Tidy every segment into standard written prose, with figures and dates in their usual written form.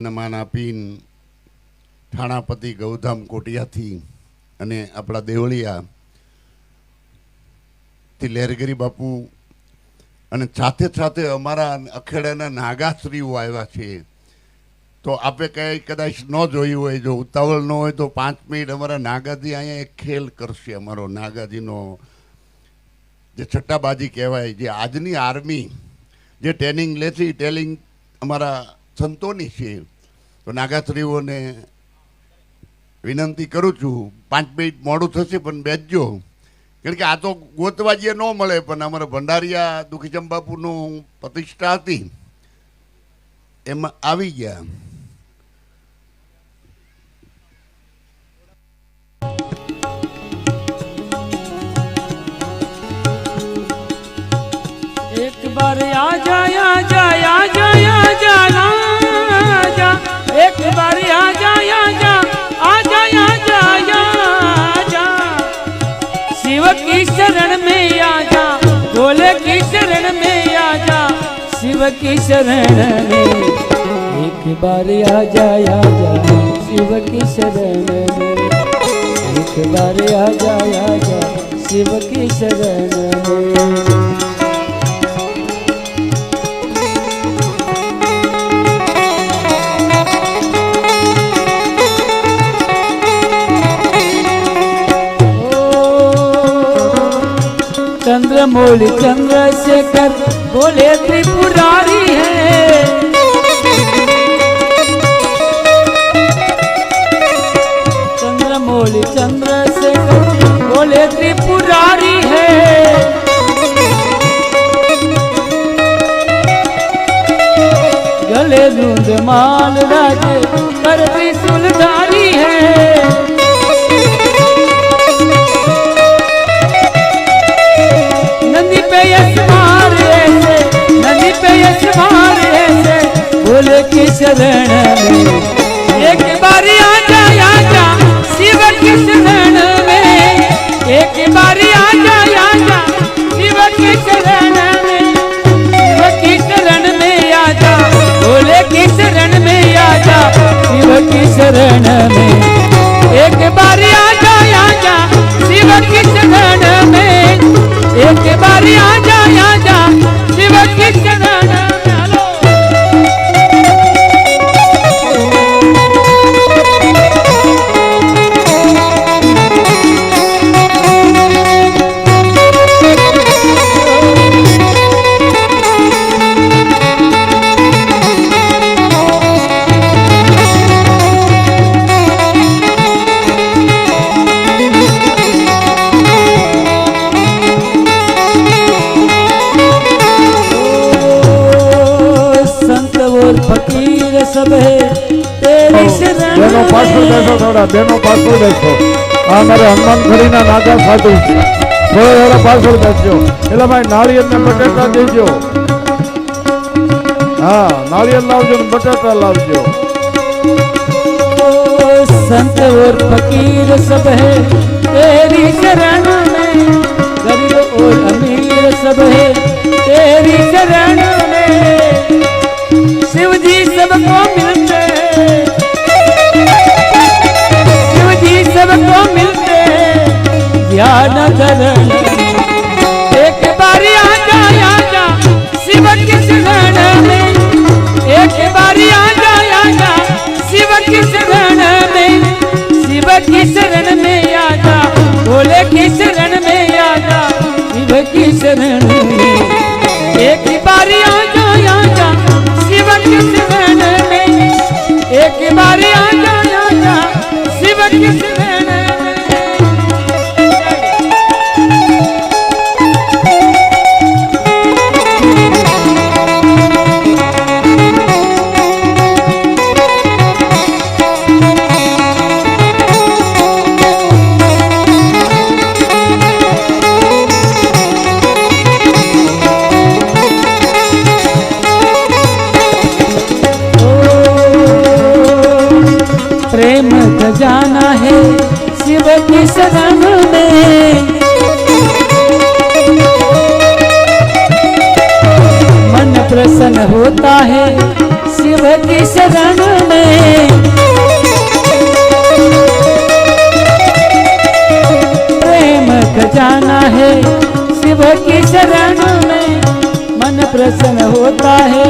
નમાન આપીને ઠાણાપતિ ગૌધામ કોટિયાથી અને આપણા દેવળિયાથી લહેરગીરી બાપુ અને સાથે સાથે અમારા અખેડાના નાગાશ્રીઓ આવ્યા છે. તો આપે કંઈ કદાચ ન જોયું હોય, જો ઉતાવળ ન હોય તો 5 મિનિટ અમારા નાગાજી અહીંયા એક ખેલ કરશે. અમારો નાગાજીનો જે છટ્ટાબાજી કહેવાય, જે આજની આર્મી જે ટ્રેનિંગ લે છે એ ટ્રેનિંગ અમારા સંતોની છે. તો નાગાશ્રીઓને વિનંતી કરું છું, 5 મિનિટ મોડું થશે પણ બેસજો, કારણ કે આ તો ગોતવા જે ન મળે. પણ અમારા ભંડારિયા દુખીચંદ બાપુનું પ્રતિષ્ઠા હતી એમાં આવી ગયા. एक बार आजा आजा आजा आजा आजा, एक बार आजा आजा आजा आजा आजा, शिव की शरण में आजा, भोले की शरण में आजा, शिव की शरण में एक बार आजा आजा, शिव की शरण में एक बार आजा आजा, शिव की शरण में. चंद्रमौली चंद्रशेखर बोले त्रिपुरारी है, चंद्रमौली चंद्रशेखर बोले त्रिपुरारी है, गले दूध माल राजे पर त्रिशूलधारी है, भोले की शरण में एक बार आजा आजा, शिव की शरण में एक बार आजा आजा, शिव की शरण में, शिव की शरण में आजा, भोले की शरण में आजा, शिव की शरण में एक बार आजा आजा, शिव की शरण में एक बार आजा आजा, शिव की शरण में. फकीर सब है तेरी शरण. बेनो पासो देखो, थोड़ा बेनो पासो देखो. आ मेरे हनुमान खड़ी ना नागा साधु थोड़ा थोड़ा पासो देखो. एला भाई नारियल ने बटाटा देजो. हाँ नारियल लावजो ने बटाटा लावजो. संत और फकीर सब है तेरी शरण में, गरीब और अमीर सब है तेरी शरण में, शिव जी सबको मिलते, शिव जी सबको मिलते ध्यान धरण. एक बार आजा आजा, शिव की शरण में एक बार आजा आजा, शिव की शरण में, शिव की शरण में आजा, भोले की शरण में आजा, शिव की शरण में एक बार आजा आजा, शिव की शरण में एक बार आजा आजा, शिव की शरण में. प्रेम जाना है शिव की शरण में, मन प्रसन्न होता है शिव की शरण में, होता है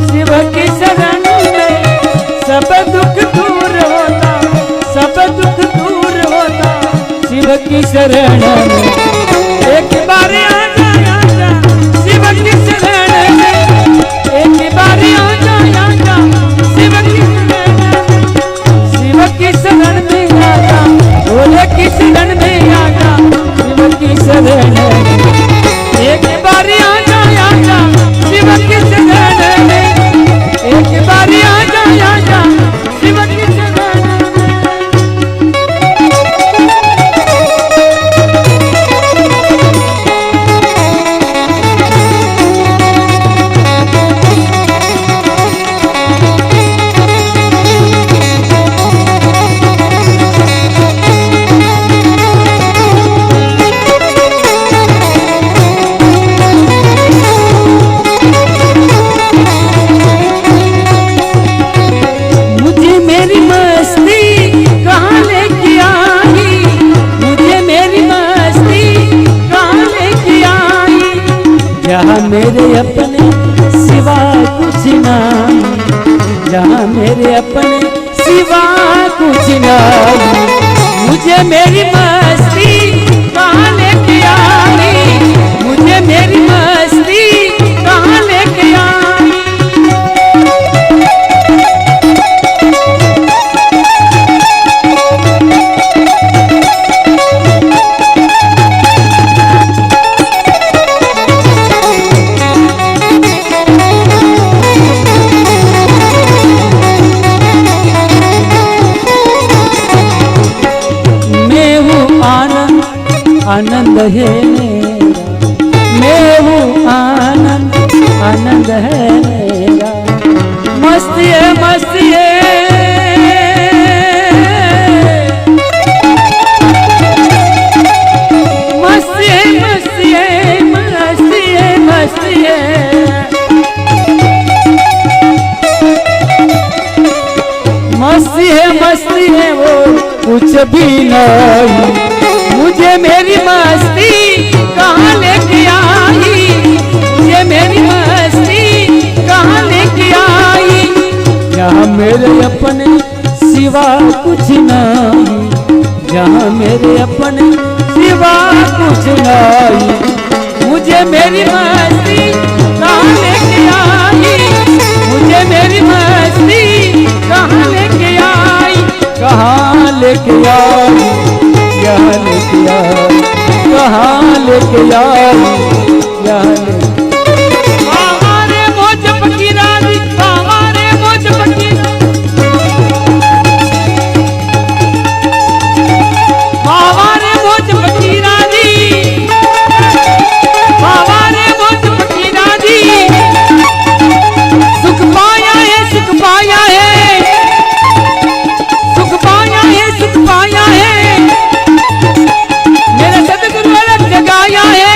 शिव की शरण में, सब दुख दूर होता, सब दुख दूर होता शिव की शरण में। एक बार आजा आजा शिव की शरण में, एक बार आजा आजा शिव की शरण में, शिव की शरण में आजा, भोले की शरण में आजा, शिव की शरण में। एक बार आजा आजा शिव की शरण में, एक बार आजा आजा शिव की शरण में। मुझे मेरी मस्ती कहाँ लेके आई, मुझे मेरी मस्ती कहाँ लेके आई, जहाँ मेरे अपने सिवा कुछ नहीं, जहाँ मेरे अपने सिवा कुछ नहीं। मुझे मेरी मस्ती कहाँ लेके आई, मुझे मेरी मस्ती कहाँ लेके आई। मैं हूँ आनंद, आनंद है मेरा, मैं हूँ आनंद, आनंद है मेरा। मस्ती है, मस्ती है, मस्ती है, मस्ती है, मस्ती है, मस्ती है, मस्ती है, मस्ती है वो कुछ भी नहीं। मुझे मेरी मस्ती कहाँ लेके आई, मुझे मेरी मस्ती कहाँ लेके आई, जहाँ मेरे अपने सिवा कुछ नहीं, जहाँ मेरे अपने सिवा कुछ नहीं। मुझे मेरी मस्ती कहाँ लेके आई, मुझे मेरी मस्ती कहाँ लेके आई, कहाँ लेके आई, यहाँ लेके आई, कहाँ लेके आई, यहाँ लेके। हमारे मोज फकीरानी, हमारे मोज फकीरानी, हमारे मोज फकीरानी, हमारे मोज फकीरानी। सुख पाया है, सुख पाया है, सुख पाया है, सुख पाया है, मेरे सदगुरु अलग जगाया है,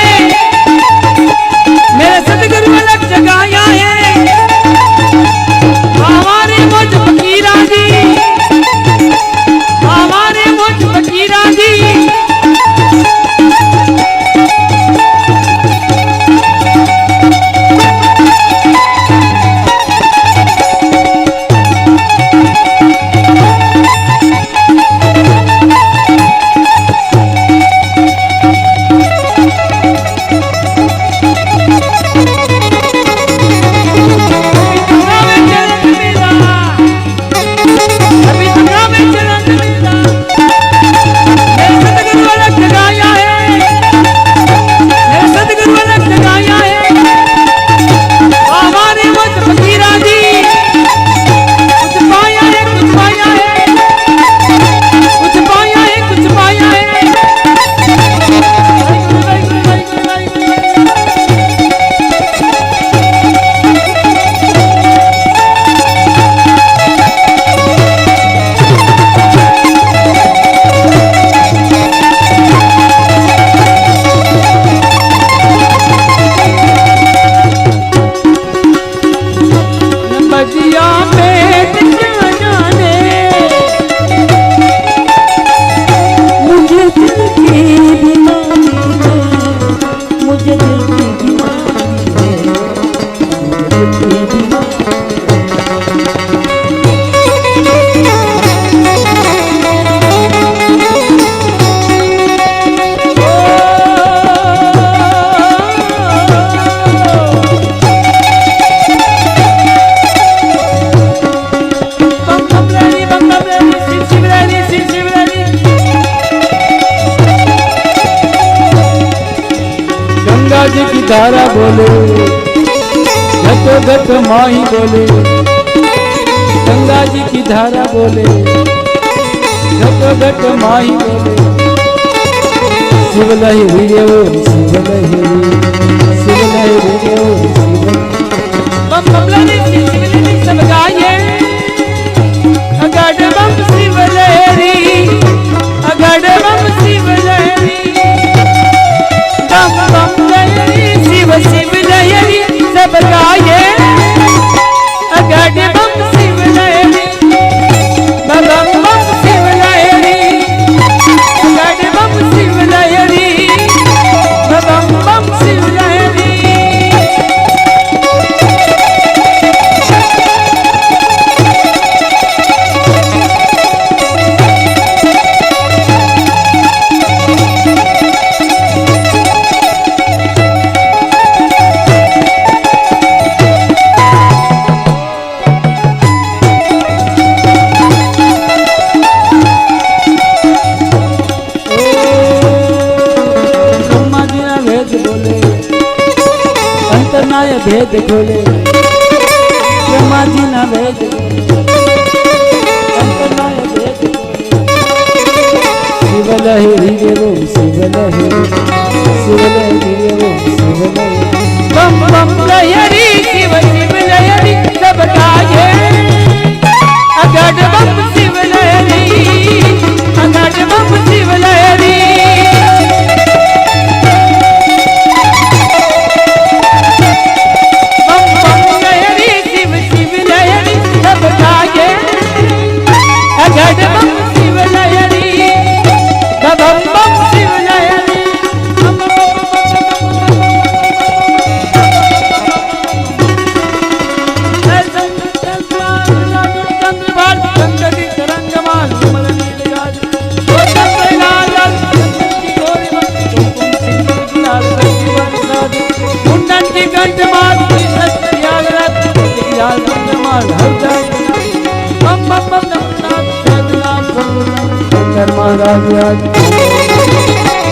धारा बोले घट घट माही बोले गंगा जी की धारा बोले घट घट माही बोले शिव लहरी रे ओम शिव लहरी शिव लहरी रे ओम शिव बम बम लहरी शिव लहरी सब गाये अगड़ बम शिव लहरी अगड़ बम शिव लहरी बम बम लहरी शिव शिव लहरी सब गाये अगड़ बम शिव लहरी बम बम शिव लहरी अगड़ बम शिव लहरी बम बम शिव लहरी भेद खोले ब्रह्मा जी ना भेद अंतरनाय भेद शिव लहरी रे ओम शिव लहरी शिव लहरी रे ओम शिव लहरी बम बम लहरी शिव शिव लहरी सब गाये अगड़ बम शिव लहरी अगड़ बम शिव लहरी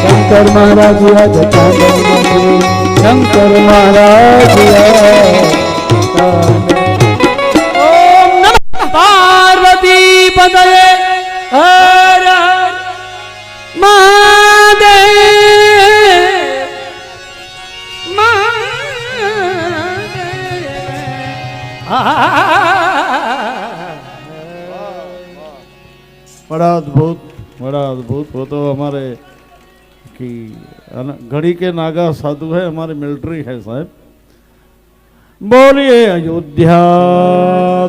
शंकर महाराज शंकर महाराज ओम नमः पार्वती पतये हर हर महादेव बड़ा अद्भुत वो तो हमारे कि घड़ी के नागा साधु है, हमारी मिलिट्री है साहब। बोलिए अयोध्या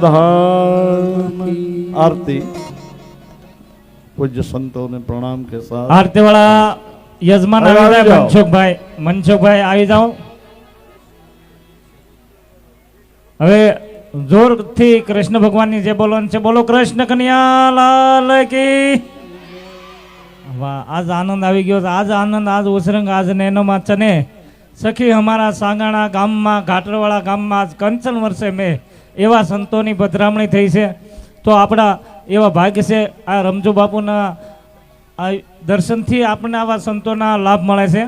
धाम आरती पूज्य संतों ने प्रणाम के साथ आरती वाला यजमान मनसुख भाई आई जाओ। હવે જોરથી કૃષ્ણ ભગવાનની જે બોલવાનું છે બોલો કૃષ્ણ કન્યા લાલ કી વાહ। આજ આનંદ આવી ગયો, આજ આનંદ આજ ઉસરંગ આજ નેનોમાં ચને સખી અમારા સાંગાણા ગામમાં ઘાટરવાળા ગામમાં આજ કંચન વર્ષે મેં એવા સંતોની પધરામણી થઈ છે। તો આપણા એવા ભાગ્ય છે આ રમજો બાપુના આ દર્શનથી આપણને આવા સંતોના લાભ મળે છે।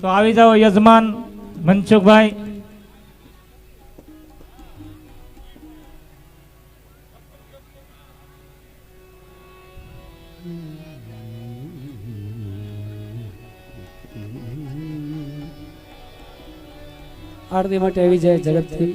તો આવી જાઓ યજમાન મનસુખભાઈ। આરતી માટે આવી જાય ઝડપથી।